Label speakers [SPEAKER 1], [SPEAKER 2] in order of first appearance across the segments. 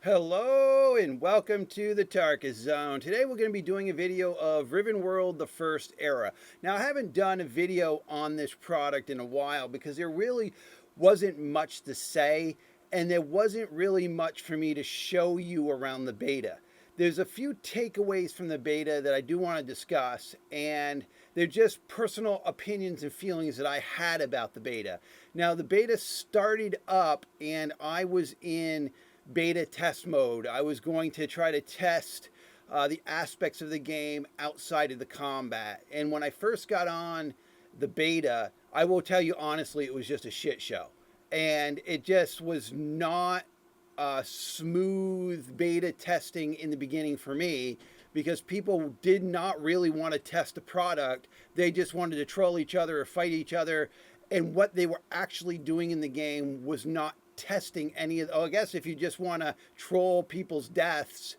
[SPEAKER 1] Hello and welcome to the Tarkus Zone. Today we're going to be doing a video of RivenWorld the First Era. Now I haven't done a video on this product in a while because there really wasn't much to say and there wasn't really much for me to show you around the beta. There's a few takeaways from the beta that I do want to discuss, and they're just personal opinions and feelings that I had about the beta. Now the beta started up and I was in beta test mode. I was going to try to test the aspects of the game outside of the combat. And when I first got on the beta, I will tell you honestly, it was just a shit show. And it just was not smooth beta testing in the beginning for me because people did not really want to test the product. They just wanted to troll each other or fight each other. And what they were actually doing in the game was not testing any of. Oh, I guess if you just want to troll people's deaths,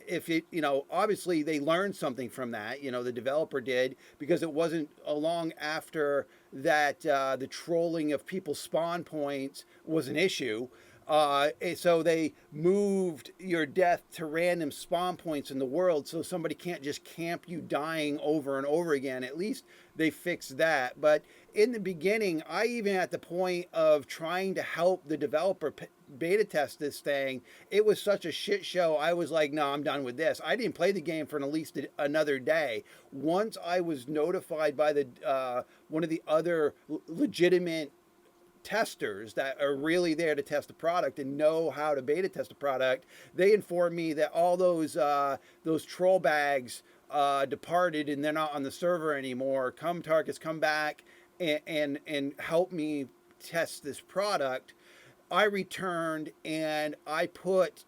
[SPEAKER 1] if it, obviously they learned something from that. The developer did, because it wasn't long after that the trolling of people's spawn points was an issue. So they moved your death to random spawn points in the world so somebody can't just camp you dying over and over again. At least they fixed that. But in the beginning, I even at the point of trying to help the developer beta test this thing, it was such a shit show. I was like, no, I'm done with this. I didn't play the game for at least another day. Once I was notified by the one of the other legitimate testers that are really there to test the product and know how to beta test the product, they informed me that all those troll bags departed and they're not on the server anymore. Come Tarkus, come back and help me test this product. I returned and I put,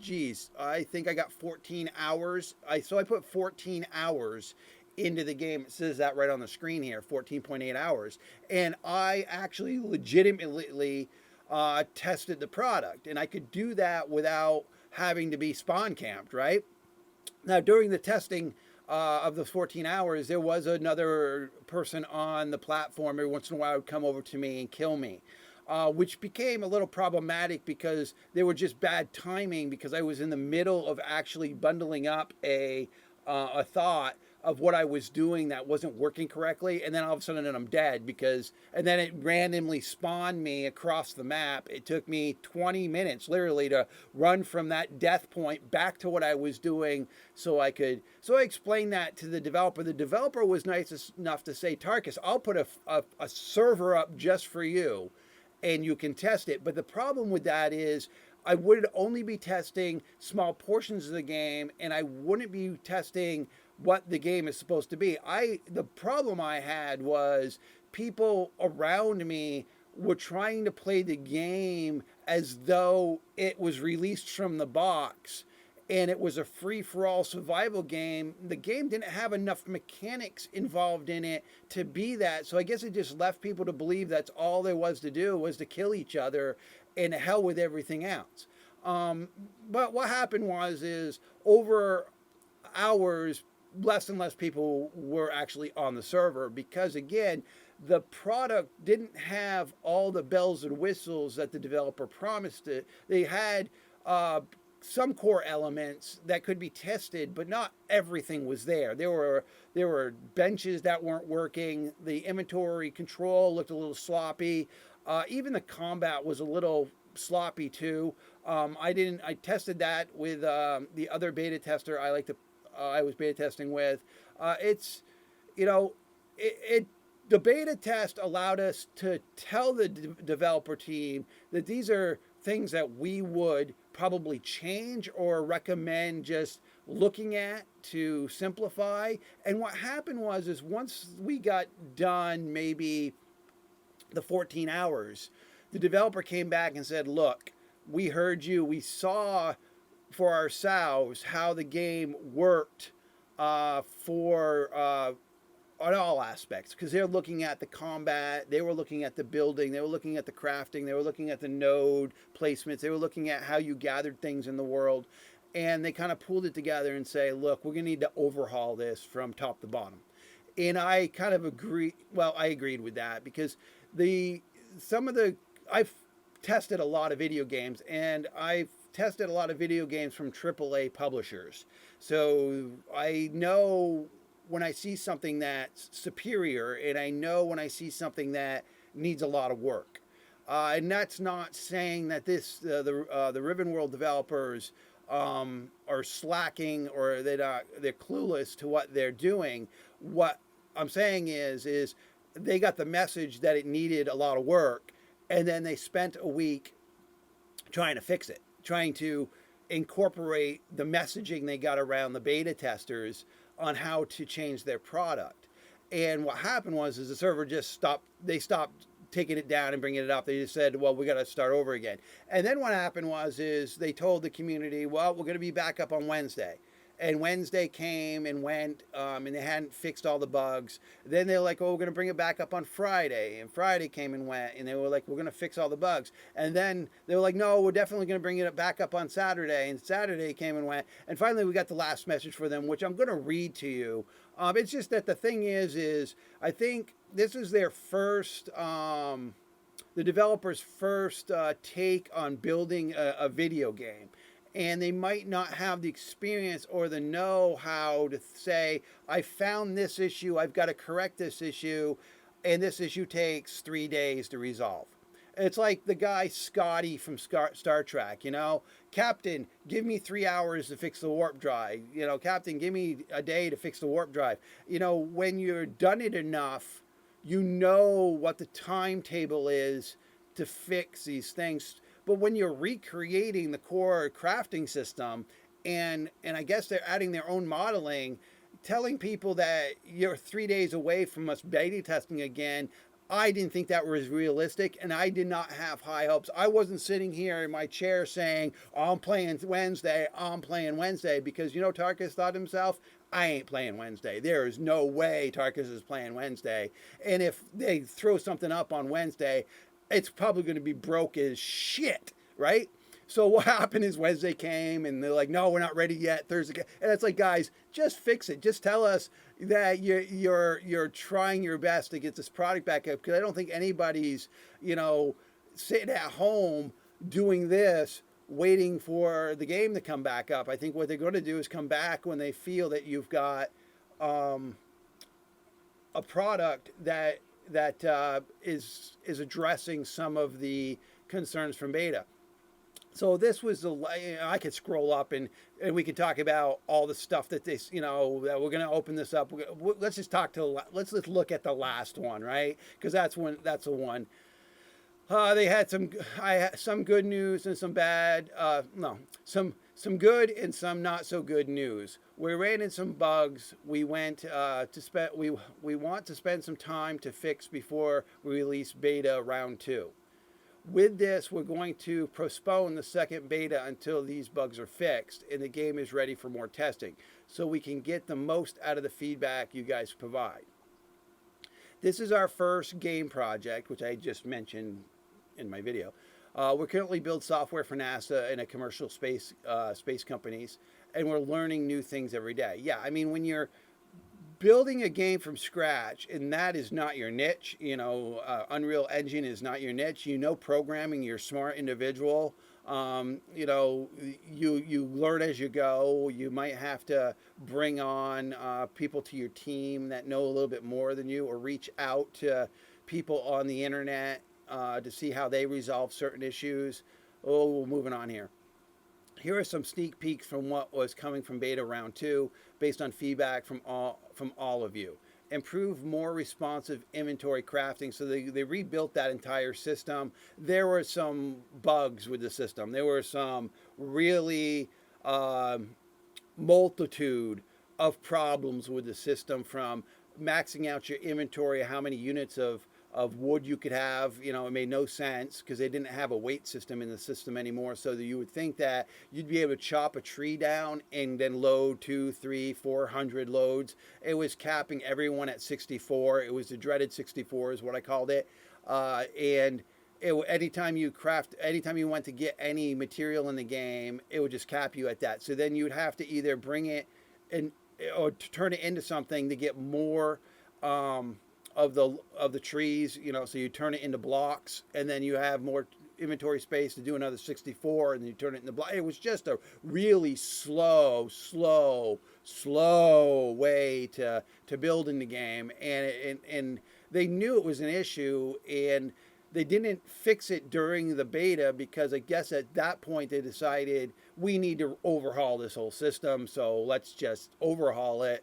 [SPEAKER 1] I think I got 14 hours. So I put 14 hours into the game. It says that right on the screen here, 14.8 hours. And I actually legitimately tested the product. And I could do that without having to be spawn camped, right? Now, during the testing of the 14 hours, there was another person on the platform. Every once in a while would come over to me and kill me. Which became a little problematic because they were just bad timing, because I was in the middle of actually bundling up a thought of what I was doing that wasn't working correctly, and then all of a sudden I'm dead and then it randomly spawned me across the map. It took me 20 minutes literally to run from that death point back to what I was doing so I explained that to the developer. The developer was nice enough to say, Tarkus, I'll put a server up just for you and you can test it. But the problem with that is I would only be testing small portions of the game and I wouldn't be testing what the game is supposed to be. The problem I had was people around me were trying to play the game as though it was released from the box and it was a free-for-all survival game. The game didn't have enough mechanics involved in it to be that. So I guess it just left people to believe that's all there was to do, was to kill each other and hell with everything else. But what happened is over hours, less and less people were actually on the server because, again, the product didn't have all the bells and whistles that the developer promised it. They had some core elements that could be tested, but not everything was there. There were benches that weren't working. The inventory control looked a little sloppy. Even the combat was a little sloppy too. I tested that with the other beta tester I was beta testing with. The beta test allowed us to tell the developer team that these are things that we would probably change or recommend just looking at to simplify. And what happened is once we got done maybe the 14 hours, the developer came back and said, look, we heard you. We saw for ourselves how the game worked on all aspects, because they're looking at the combat, they were looking at the building, they were looking at the crafting, they were looking at the node placements, they were looking at how you gathered things in the world, and they kind of pulled it together and say, look, we're going to need to overhaul this from top to bottom. And I kind of I agreed with that, because I've tested a lot of video games, and I've tested a lot of video games from AAA publishers. So I know when I see something that's superior, and I know when I see something that needs a lot of work. And that's not saying that the RivenWorld developers are slacking or they're clueless to what they're doing. What I'm saying is they got the message that it needed a lot of work, and then they spent a week trying to fix it, trying to incorporate the messaging they got around the beta testers on how to change their product. And what happened was the server just stopped. They stopped taking it down and bringing it up. They just said, well, we got to start over again. And then what happened is they told the community, well, we're going to be back up on Wednesday. And Wednesday came and went, and they hadn't fixed all the bugs. Then they were like, oh, we're going to bring it back up on Friday. And Friday came and went, and they were like, we're going to fix all the bugs. And then they were like, no, we're definitely going to bring it back up on Saturday. And Saturday came and went. And finally, we got the last message for them, which I'm going to read to you. It's just that the thing is I think this is their first, the developer's first take on building a video game. And they might not have the experience or the know-how to say, I found this issue, I've got to correct this issue, and this issue takes 3 days to resolve. It's like the guy Scotty from Star Trek, Captain, give me 3 hours to fix the warp drive. Captain, give me a day to fix the warp drive. When you're done it enough, you know what the timetable is to fix these things. But when you're recreating the core crafting system, and I guess they're adding their own modeling, telling people that you're 3 days away from us beta testing again, I didn't think that was realistic, and I did not have high hopes. I wasn't sitting here in my chair saying, I'm playing Wednesday, because Tarkus thought to himself, I ain't playing Wednesday. There is no way Tarkus is playing Wednesday. And if they throw something up on Wednesday, it's probably going to be broke as shit, right? So what happened is Wednesday came and they're like, no, we're not ready yet. Thursday, and it's like, guys, just fix it. Just tell us that you're trying your best to get this product back up. Because I don't think anybody's, sitting at home doing this, waiting for the game to come back up. I think what they're going to do is come back when they feel that you've got a product that is addressing some of the concerns from beta. So this was I could scroll up and we could talk about all the stuff that that we're going to open this up. Let's just let's look at the last one, right? Because that's the one. They had some good news and some bad. Some good and some not so good news. We ran into some bugs. We went we want to spend some time to fix before we release beta round 2. With this, we're going to postpone the second beta until these bugs are fixed and the game is ready for more testing, so we can get the most out of the feedback you guys provide. This is our first game project, which I just mentioned in my video. We currently build software for NASA and commercial space companies, and we're learning new things every day. Yeah, I mean, when you're building a game from scratch, and that is not your niche, Unreal Engine is not your niche. Programming, you're a smart individual. You learn as you go. You might have to bring on people to your team that know a little bit more than you, or reach out to people on the internet to see how they resolve certain issues. Oh, moving on here. Here are some sneak peeks from what was coming from beta round 2, based on feedback from all of you. Improve more responsive inventory crafting. So they rebuilt that entire system. There were some bugs with the system. There were some really multitude of problems with the system, from maxing out your inventory, how many units of wood you could have. It made no sense because they didn't have a weight system in the system anymore. So that you would think that you'd be able to chop a tree down and then load 200, 300, 400 loads. It was capping everyone at 64. It was the dreaded 64 is what I called it. Anytime you went to get any material in the game, it would just cap you at that. So then you'd have to either bring it in or to turn it into something to get more of the trees, so you turn it into blocks, and then you have more inventory space to do another 64, and then you turn it into block. It was just a really slow way to build in the game, and they knew it was an issue, and they didn't fix it during the beta because I guess at that point they decided we need to overhaul this whole system, so let's just overhaul it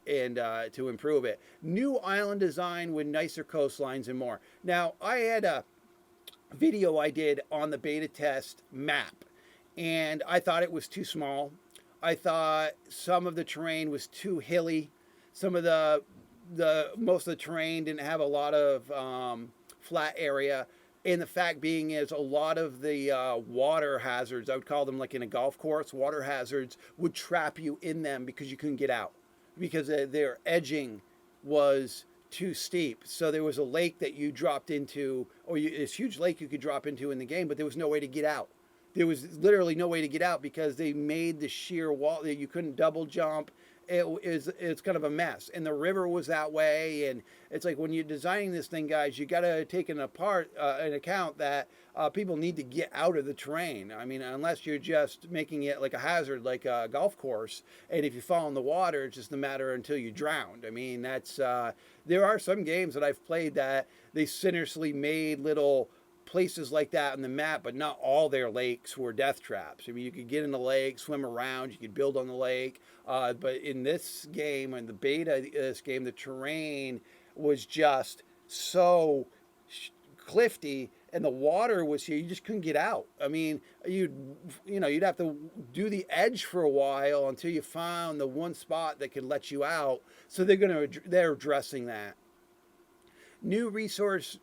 [SPEAKER 1] and to improve it. New island design with nicer coastlines and more. Now, I had a video I did on the beta test map, and I thought it was too small. I thought some of the terrain was too hilly. Some of the most of the terrain didn't have a lot of flat area, and the fact being is a lot of the water hazards, I would call them like in a golf course, water hazards would trap you in them because you couldn't get out because their edging was too steep. So there was a lake that you dropped into, or this huge lake you could drop into in the game, but there was no way to get out. There was literally no way to get out because they made the sheer wall that you couldn't double jump. It's kind of a mess, and the river was that way, and it's like when you're designing this thing, guys, you got to take an account that people need to get out of the terrain. I mean, unless you're just making it like a hazard, like a golf course, and if you fall in the water, it's just a matter until you drowned. I mean, that's there are some games that I've played that they sinisterly made little places like that on the map, but not all their lakes were death traps. I mean, you could get in the lake, swim around, you could build on the lake, but in this game, in the beta of this game, the terrain was just so cliffy, and the water was here. You just couldn't get out. I mean, you'd have to do the edge for a while until you found the one spot that could let you out. So they're addressing that. New resource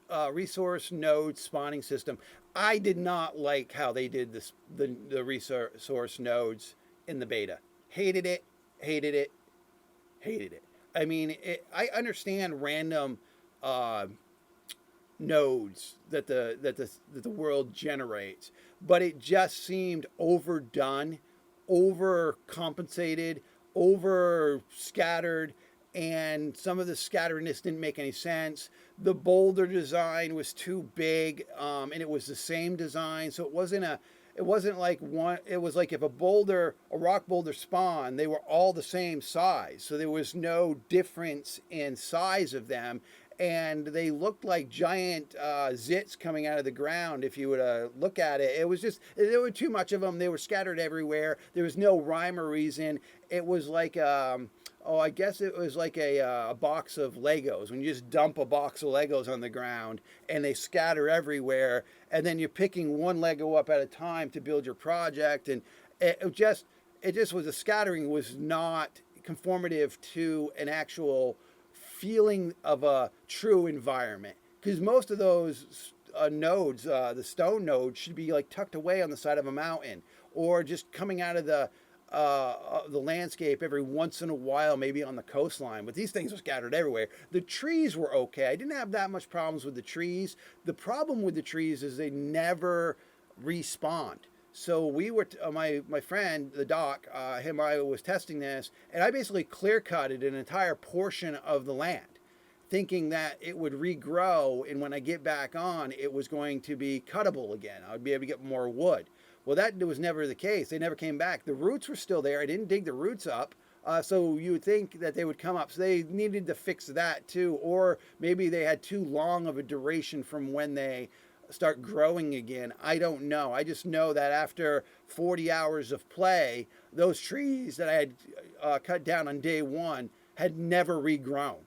[SPEAKER 1] node spawning system. I did not like how they did this, the resource nodes in the beta. Hated it. I mean, I understand random nodes that the world generates, but it just seemed overdone, overcompensated, over scattered. And some of the scatteredness didn't make any sense. The boulder design was too big, and it was the same design, so it wasn't like one. It was like if a rock boulder spawned, they were all the same size, so there was no difference in size of them, and they looked like giant zits coming out of the ground. If you would look at it, it was just there were too much of them. They were scattered everywhere. There was no rhyme or reason. It was like I guess it was like a box of Legos. When you just dump a box of Legos on the ground and they scatter everywhere, and then you're picking one Lego up at a time to build your project, and it just was, the scattering was not conformative to an actual feeling of a true environment. Because most of those nodes, the stone nodes, should be like tucked away on the side of a mountain, or just coming out of the landscape every once in a while, maybe on the coastline. But these things were scattered everywhere. The trees were okay. I didn't have that much problems with the trees. The problem with the trees is they never respawned. So we were, my friend, the doc, I was testing this, and I basically clear-cutted an entire portion of the land, thinking that it would regrow, and when I get back on, it was going to be cuttable again. I would be able to get more wood. Well, that was never the case. They never came back. The roots were still there. I didn't dig the roots up, so you would think that they would come up. So they needed to fix that too, or maybe they had too long of a duration from when they start growing again. I don't know. I just know that after 40 hours of play, those trees that I had cut down on day one had never regrown.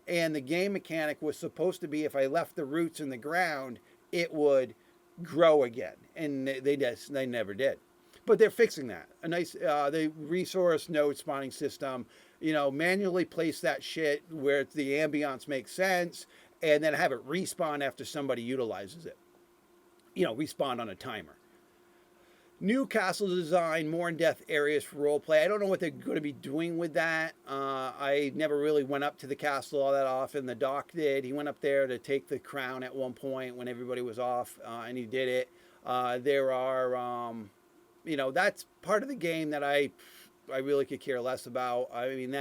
[SPEAKER 1] And the game mechanic was supposed to be if I left the roots in the ground, it would grow again, and they never did. But they're fixing that. A nice the resource node spawning system, manually place that shit where the ambience makes sense, and then have it respawn after somebody utilizes it. Respawn on a timer. New castle design, more in-depth areas for roleplay. I don't know what they're going to be doing with that. I never really went up to the castle all that often. The doc did. He went up there to take the crown at one point when everybody was off, and he did it. There are, that's part of the game that I really could care less about. I mean,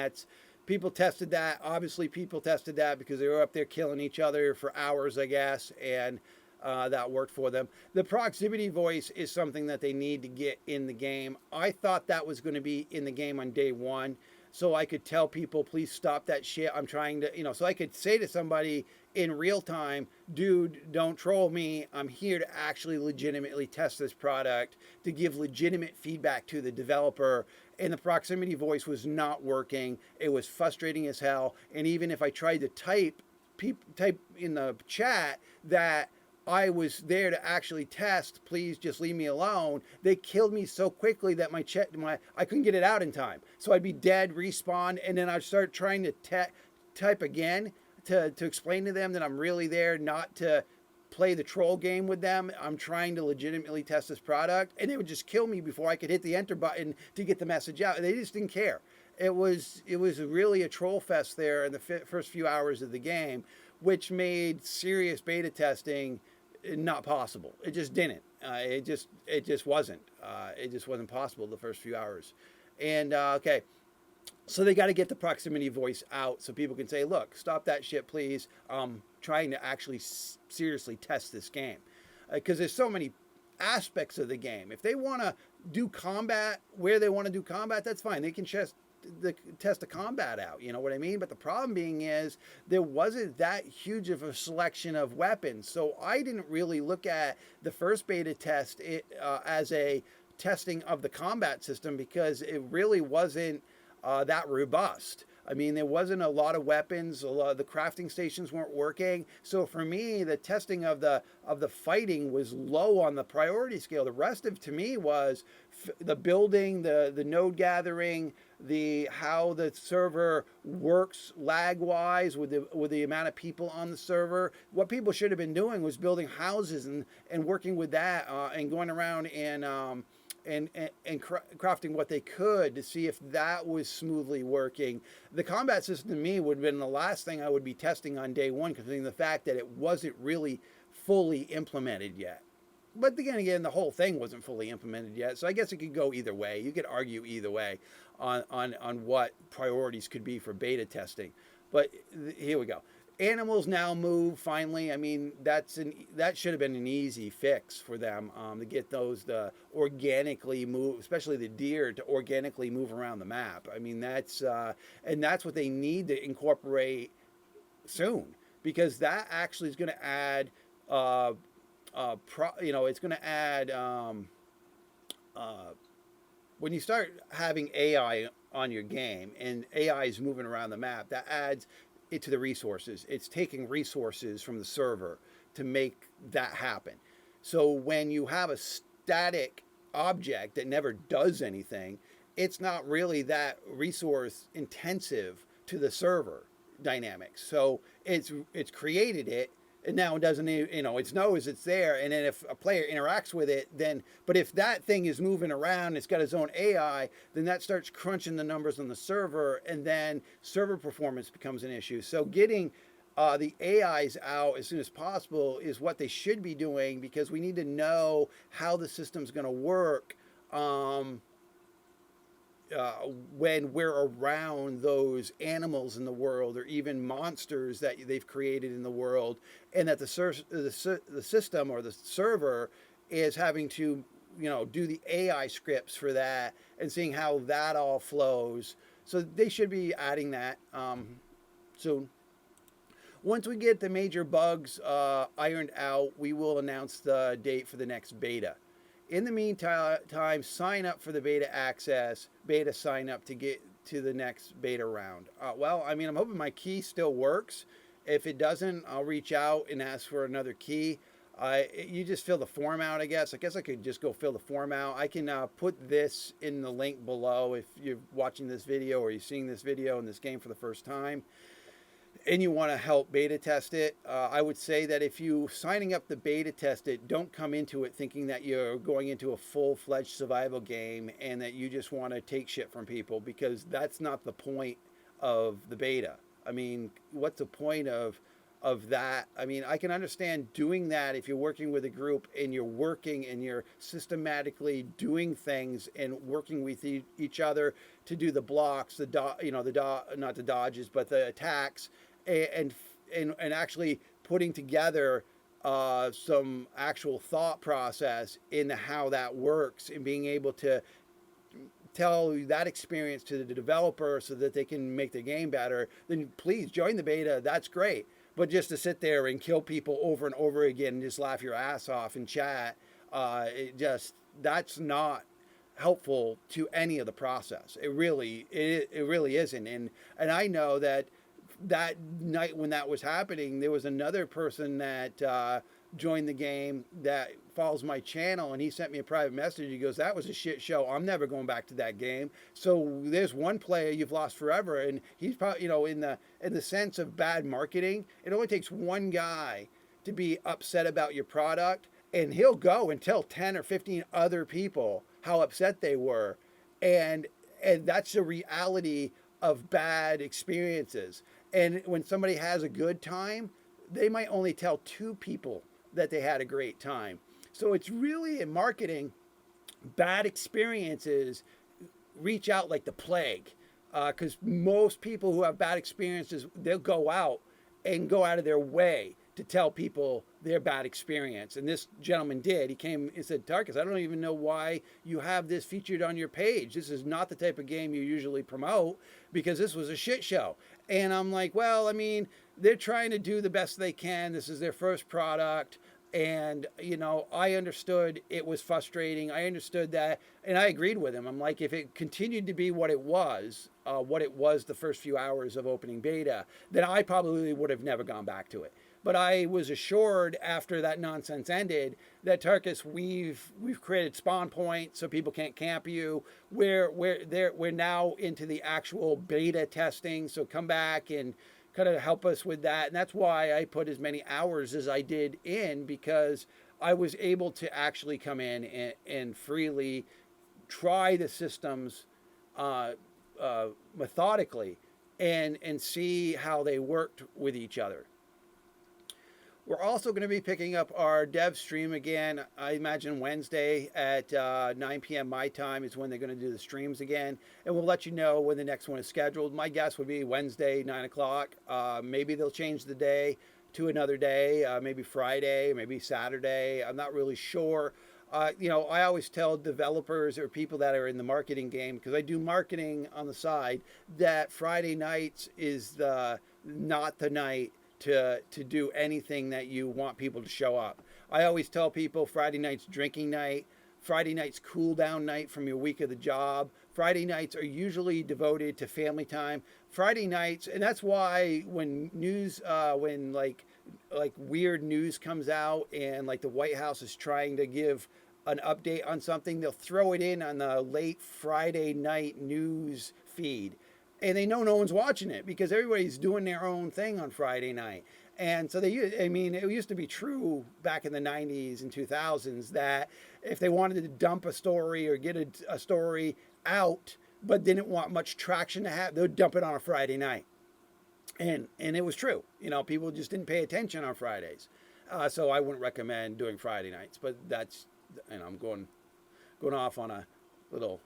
[SPEAKER 1] people tested that. Obviously, people tested that because they were up there killing each other for hours, I guess, and that worked for them. The proximity voice is something that they need to get in the game. I thought that was going to be in the game on day one, so I could tell people, please stop that shit. I'm trying to, so I could say to somebody in real time, dude, don't troll me. I'm here to actually legitimately test this product, to give legitimate feedback to the developer. And the proximity voice was not working. It was frustrating as hell. And even if I tried to type in the chat that I was there to actually test, please just leave me alone, they killed me so quickly that I couldn't get it out in time. So I'd be dead, respawn, and then I'd start trying to type again to explain to them that I'm really there not to play the troll game with them. I'm trying to legitimately test this product, and they would just kill me before I could hit the enter button to get the message out. They just didn't care. It was really a troll fest there in the first few hours of the game, which made serious beta testing not possible. It just didn't. It just wasn't. It just wasn't possible the first few hours. And okay. So they got to get the proximity voice out so people can say, look, stop that shit, please. I'm trying to actually seriously test this game. Because there's so many aspects of the game. If they want to do combat where they want to do combat, that's fine. They can test the combat out, you know what I mean? But the problem being is there wasn't that huge of a selection of weapons. So I didn't really look at the first beta test as a testing of the combat system, because it really wasn't that robust. I mean, there wasn't a lot of weapons. A lot of the crafting stations weren't working. So for me, the testing of the fighting was low on the priority scale. The rest of, to me, was the building, the node gathering, how the server works lag wise with the amount of people on the server. What people should have been doing was building houses and working with that and going around and crafting what they could to see if that was smoothly working. The combat system to me would have been the last thing I would be testing on day one, considering the fact that it wasn't really fully implemented yet. But again, the whole thing wasn't fully implemented yet, so I guess it could go either way. You could argue either way on what priorities could be for beta testing. But here we go. Animals now move finally. I mean, that should have been an easy fix for them to get those to organically move, especially the deer, to organically move around the map. I mean, that's what they need to incorporate soon, because that actually is going to add, it's going to add when you start having AI on your game and AI is moving around the map, that adds to the resources. It's taking resources from the server to make that happen. So when you have a static object that never does anything, it's not really that resource intensive to the server dynamics. So it's created it, and now it doesn't, it knows it's there. And then if a player interacts with it, but if that thing is moving around, it's got its own AI, then that starts crunching the numbers on the server, and then server performance becomes an issue. So getting the AIs out as soon as possible is what they should be doing, because we need to know how the system's going to work when we're around those animals in the world, or even monsters that they've created in the world, and that the system or the server is having to do the AI scripts for that and seeing how that all flows. So they should be adding that soon. Once we get the major bugs ironed out, we will announce the date for the next beta. In the meantime, sign up for the beta access, beta sign up to get to the next beta round. Well, I mean, I'm hoping my key still works. If it doesn't, I'll reach out and ask for another key. You just fill the form out, I guess. I guess I could just go fill the form out. I can put this in the link below if you're watching this video or you're seeing this video in this game for the first time and you want to help beta test it. I would say that if you signing up to beta test it, don't come into it thinking that you're going into a full-fledged survival game and that you just want to take shit from people, because that's not the point of the beta. I mean, what's the point of that? I mean, I can understand doing that if you're working with a group and you're working and you're systematically doing things and working with each other to do the blocks, not the dodges, but the attacks, and actually putting together some actual thought process into how that works, and being able to tell that experience to the developer so that they can make the game better, then please join the beta. That's great. But just to sit there and kill people over and over again and just laugh your ass off in chat, that's not helpful to any of the process. It really isn't. And I know that that night when that was happening, there was another person that joined the game that follows my channel, and he sent me a private message. He goes, "That was a shit show. I'm never going back to that game." So there's one player you've lost forever, and he's probably, in the sense of bad marketing, it only takes one guy to be upset about your product, and he'll go and tell 10 or 15 other people how upset they were, and that's the reality of bad experiences. And when somebody has a good time, they might only tell 2 people that they had a great time. So it's really, in marketing, bad experiences reach out like the plague. Because most people who have bad experiences, they'll go out of their way to tell people their bad experience. And this gentleman did. He came and said, "Tarkus, I don't even know why you have this featured on your page. This is not the type of game you usually promote, because this was a shit show." And I'm like, well, I mean, they're trying to do the best they can. This is their first product. And, I understood it was frustrating. I understood that. And I agreed with him. I'm like, if it continued to be what it was the first few hours of opening beta, then I probably would have never gone back to it. But I was assured after that nonsense ended that, Tarkus, we've created spawn points so people can't camp you. We're now into the actual beta testing. So come back and kind of help us with that. And that's why I put as many hours as I did in, because I was able to actually come in and freely try the systems methodically and see how they worked with each other. We're also going to be picking up our dev stream again. I imagine Wednesday at 9 p.m. my time is when they're going to do the streams again. And we'll let you know when the next one is scheduled. My guess would be Wednesday, 9 o'clock. Maybe they'll change the day to another day, maybe Friday, maybe Saturday. I'm not really sure. I always tell developers or people that are in the marketing game, because I do marketing on the side, that Friday nights is not the night to do anything that you want people to show up. I always tell people Friday night's drinking night, Friday night's cool down night from your week of the job. Friday nights are usually devoted to family time. Friday nights, and that's why when news, when like weird news comes out, and like the White House is trying to give an update on something, they'll throw it in on the late Friday night news feed. And they know no one's watching it because everybody's doing their own thing on Friday night. And so it used to be true back in the 90s and 2000s that if they wanted to dump a story or get a story out, but didn't want much traction to have, they would dump it on a Friday night. And it was true. People just didn't pay attention on Fridays. So I wouldn't recommend doing Friday nights, but that's, I'm going off on a little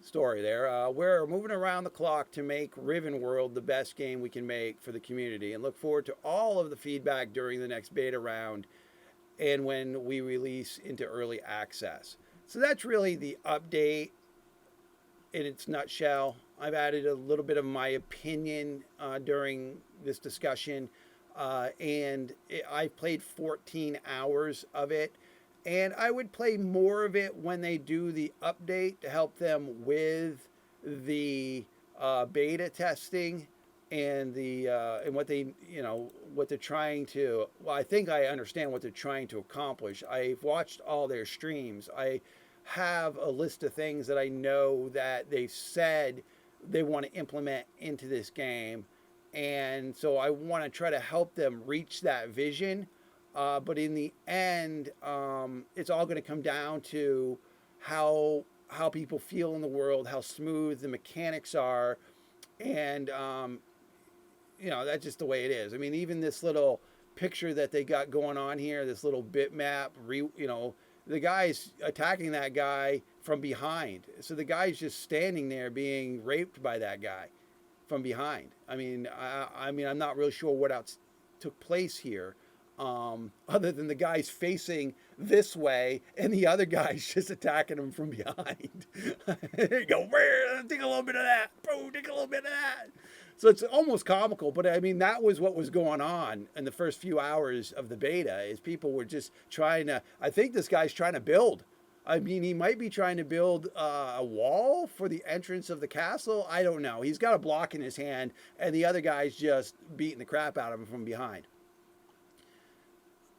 [SPEAKER 1] story there. We're moving around the clock to make RivenWorld the best game we can make for the community, and look forward to all of the feedback during the next beta round and when we release into early access. So that's really the update in its nutshell. I've added a little bit of my opinion during this discussion, and I've played 14 hours of it. And I would play more of it when they do the update to help them with the beta testing and and what they're trying to. Well, I think I understand what they're trying to accomplish. I've watched all their streams. I have a list of things that I know that they've said they want to implement into this game, and so I want to try to help them reach that vision. But in the end, it's all going to come down to how people feel in the world, how smooth the mechanics are, and that's just the way it is. I mean, even this little picture that they got going on here, this little bitmap, the guy's attacking that guy from behind, so the guy's just standing there being raped by that guy from behind. I mean, I'm not really sure what else took place here. other than the guys facing this way and the other guys just attacking them from behind. You go, take a little bit of that, bro, take a little bit of that. So it's almost comical, but I mean, that was what was going on in the first few hours of the beta is people were just trying to, I think this guy's trying to build. I mean, he might be trying to build a wall for the entrance of the castle. I don't know. He's got a block in his hand, and the other guy's just beating the crap out of him from behind.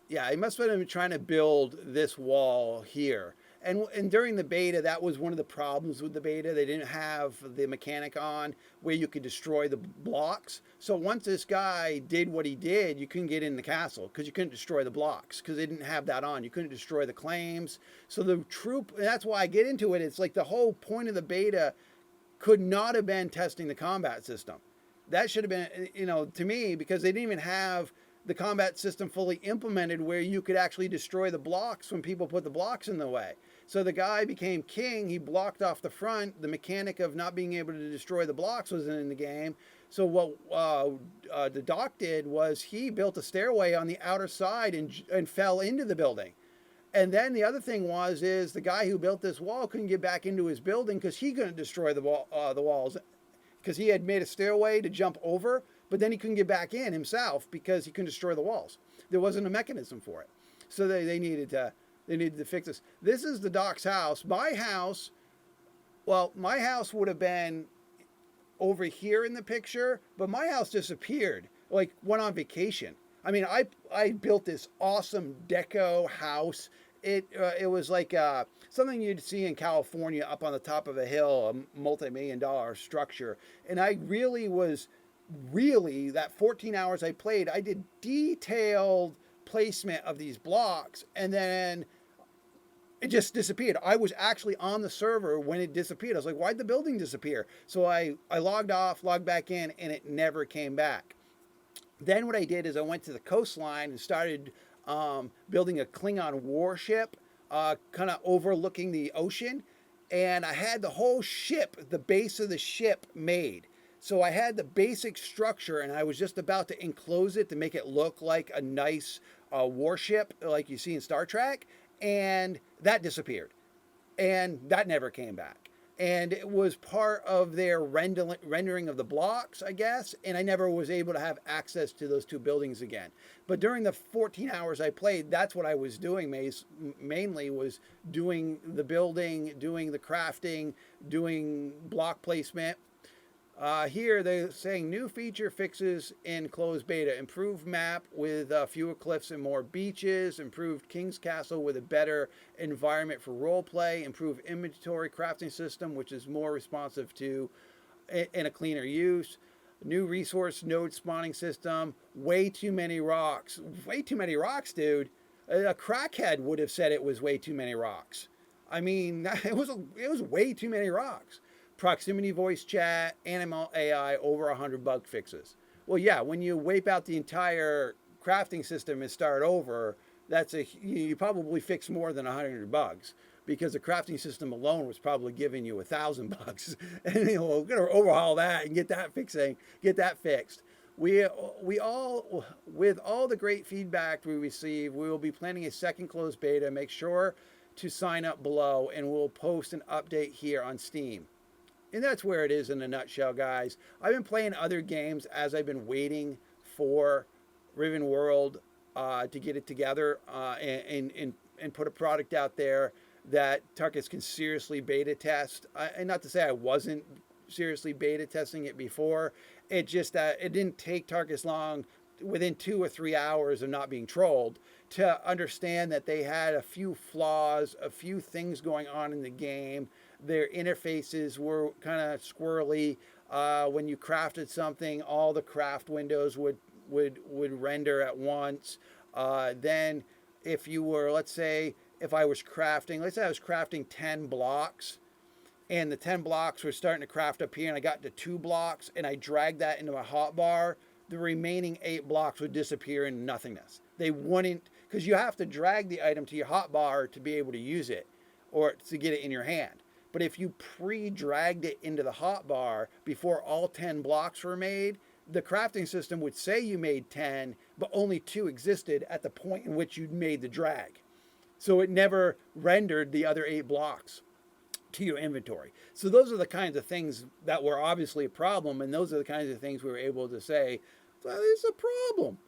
[SPEAKER 1] Yeah, he must have been trying to build this wall here. And during the beta, that was one of the problems with the beta. They didn't have the mechanic on where you could destroy the blocks. So once this guy did what he did, you couldn't get in the castle because you couldn't destroy the blocks because they didn't have that on. You couldn't destroy the claims. So the troop, that's why I get into it. It's like the whole point of the beta could not have been testing the combat system. That should have been, you know, to me, because they didn't even have the combat system fully implemented where you could actually destroy the blocks when people put the blocks in the way. So the guy became king. He blocked off the front. The mechanic of not being able to destroy the blocks wasn't in the game. So what the doc did was he built a stairway on the outer side and fell into the building. And then the other thing is the guy who built this wall couldn't get back into his building because he couldn't destroy the walls because he had made a stairway to jump over, but then he couldn't get back in himself because he couldn't destroy the walls. There wasn't a mechanism for it. So they needed to fix this. This is the doc's house. My house would have been over here in the picture, but my house disappeared, like went on vacation. I mean, I built this awesome deco house. It was like something you'd see in California up on the top of a hill, a multi-million-dollar structure. And I that 14 hours I played, I did detailed placement of these blocks, and then it just disappeared. I was actually on the server when it disappeared. I was like, why'd the building disappear? So I logged off, logged back in, and it never came back. Then what I did is I went to the coastline and started building a Klingon warship, kind of overlooking the ocean. And I had the whole ship, the base of the ship made. So I had the basic structure, and I was just about to enclose it to make it look like a nice warship like you see in Star Trek. And that disappeared. And that never came back. And it was part of their rendering of the blocks, I guess. And I never was able to have access to those two buildings again. But during the 14 hours I played, that's what I was doing mainly was doing the building, doing the crafting, doing block placement. Here they're saying new feature fixes in closed beta. Improved map with fewer cliffs and more beaches. Improved King's Castle with a better environment for roleplay. Improved inventory crafting system, which is more responsive to and a cleaner use. New resource node spawning system. Way too many rocks. Way too many rocks, dude. A crackhead would have said it was way too many rocks. I mean, it was way too many rocks. Proximity voice chat, animal AI, over 100 bug fixes. Well, yeah, when you wipe out the entire crafting system and start over, you probably fix more than 100 bugs because the crafting system alone was probably giving you 1,000 bugs. And we're gonna overhaul that and get that fixed. We all, with all the great feedback we receive, we will be planning a second closed beta. Make sure to sign up below, and we'll post an update here on Steam. And that's where it is in a nutshell, guys. I've been playing other games as I've been waiting for RivenWorld to get it together and put a product out there that Tarkus can seriously beta test. And not to say I wasn't seriously beta testing it before. It just it didn't take Tarkus long, within 2 or 3 hours of not being trolled, to understand that they had a few flaws, a few things going on in the game. Their interfaces were kind of squirrely. When you crafted something, all the craft windows would render at once. Then if you were, let's say I was crafting 10 blocks, and the 10 blocks were starting to craft up here, and I got to 2 blocks, and I dragged that into my hotbar, the remaining 8 blocks would disappear in nothingness. They wouldn't, because you have to drag the item to your hotbar to be able to use it, or to get it in your hand. But if you pre-dragged it into the hotbar before all 10 blocks were made, the crafting system would say you made 10, but only 2 existed at the point in which you made the drag. So it never rendered the other 8 blocks to your inventory. So those are the kinds of things that were obviously a problem, and those are the kinds of things we were able to say, well, it's a problem.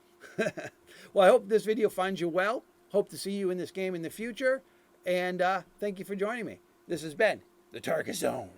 [SPEAKER 1] Well, I hope this video finds you well. Hope to see you in this game in the future, and thank you for joining me. This has been the Target Zone.